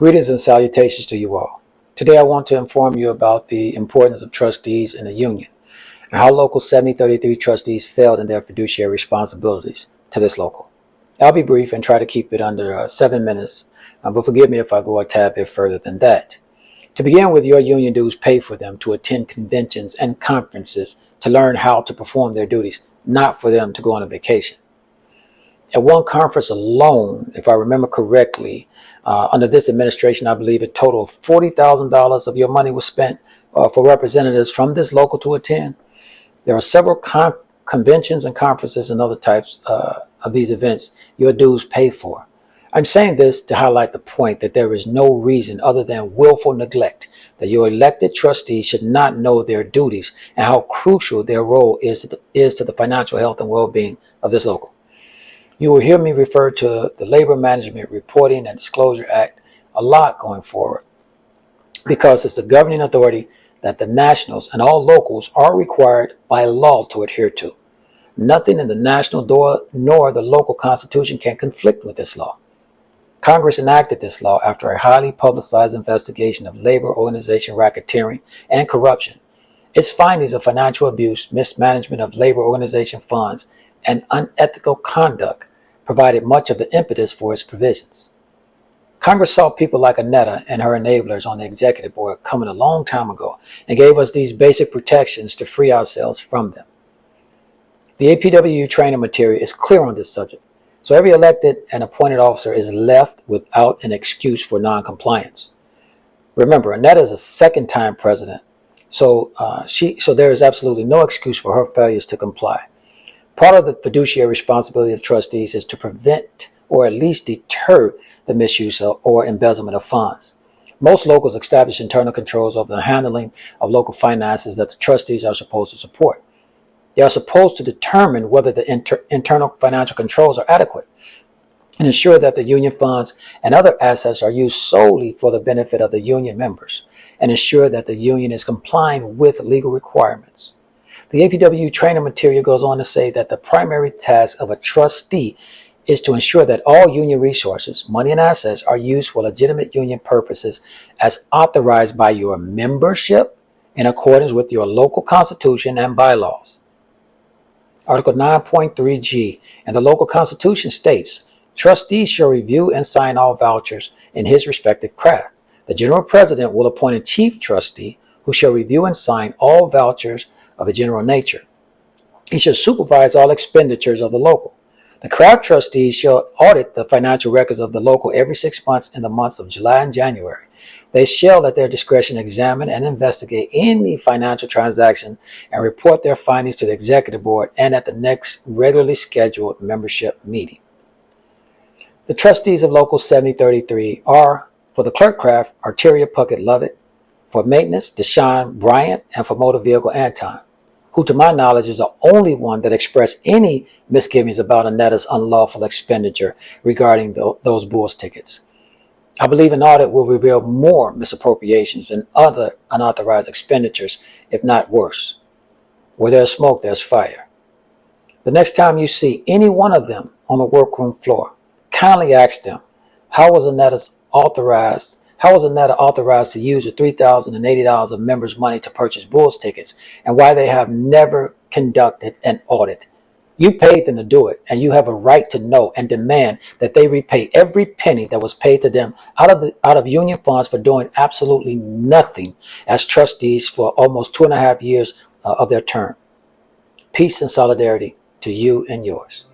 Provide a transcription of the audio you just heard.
Greetings and salutations to you all. Today I want to inform you about the importance of trustees in the union and how Local 7033 trustees failed in their fiduciary responsibilities to this local. I'll be brief and try to keep it under 7 minutes, but forgive me if I go a tad bit further than that. To begin with, your union dues pay for them to attend conventions and conferences to learn how to perform their duties, not for them to go on a vacation. At one conference alone, if I remember correctly, under this administration, I believe a total of $40,000 of your money was spent for representatives from this local to attend. There are several conventions and conferences and other types of these events your dues pay for. I'm saying this to highlight the point that there is no reason other than willful neglect that your elected trustees should not know their duties and how crucial their role is to the financial health and well-being of this local. You will hear me refer to the Labor Management Reporting and Disclosure Act a lot going forward, because it's the governing authority that the nationals and all locals are required by law to adhere to. Nothing in the national nor the local constitution can conflict with this law. Congress enacted this law after a highly publicized investigation of labor organization racketeering and corruption. Its findings of financial abuse, mismanagement of labor organization funds, and unethical conduct provided much of the impetus for its provisions. Congress saw people like Annetta and her enablers on the executive board coming a long time ago and gave us these basic protections to free ourselves from them. The APWU training material is clear on this subject, so every elected and appointed officer is left without an excuse for non-compliance. Remember, Annetta is a second-time president, so there is absolutely no excuse for her failures to comply. Part of the fiduciary responsibility of trustees is to prevent or at least deter the misuse or embezzlement of funds. Most locals establish internal controls over the handling of local finances that the trustees are supposed to support. They are supposed to determine whether the internal financial controls are adequate and ensure that the union funds and other assets are used solely for the benefit of the union members and ensure that the union is complying with legal requirements. The APWU training material goes on to say that the primary task of a trustee is to ensure that all union resources, money and assets are used for legitimate union purposes as authorized by your membership in accordance with your local constitution and bylaws. Article 9.3G in the local constitution states, trustees shall review and sign all vouchers in his respective craft. The general president will appoint a chief trustee who shall review and sign all vouchers of a general nature. He shall supervise all expenditures of the local. The craft trustees shall audit the financial records of the local every 6 months in the months of July and January. They shall at their discretion examine and investigate any financial transaction and report their findings to the executive board and at the next regularly scheduled membership meeting. The trustees of Local 7033 are, for the clerk craft, Arteria Puckett Lovett, for maintenance, Deshaun Bryant, and for motor vehicle, Anton, who to my knowledge is the only one that expressed any misgivings about Annetta's unlawful expenditure regarding those Bulls tickets. I believe an audit will reveal more misappropriations and other unauthorized expenditures, if not worse. Where there's smoke, there's fire. The next time you see any one of them on the workroom floor, kindly ask them, how was Annetta authorized to use the $3,080 of members' money to purchase Bulls tickets, and why they have never conducted an audit? You paid them to do it, and you have a right to know and demand that they repay every penny that was paid to them out of union funds for doing absolutely nothing as trustees for almost 2.5 years of their term. Peace and solidarity to you and yours.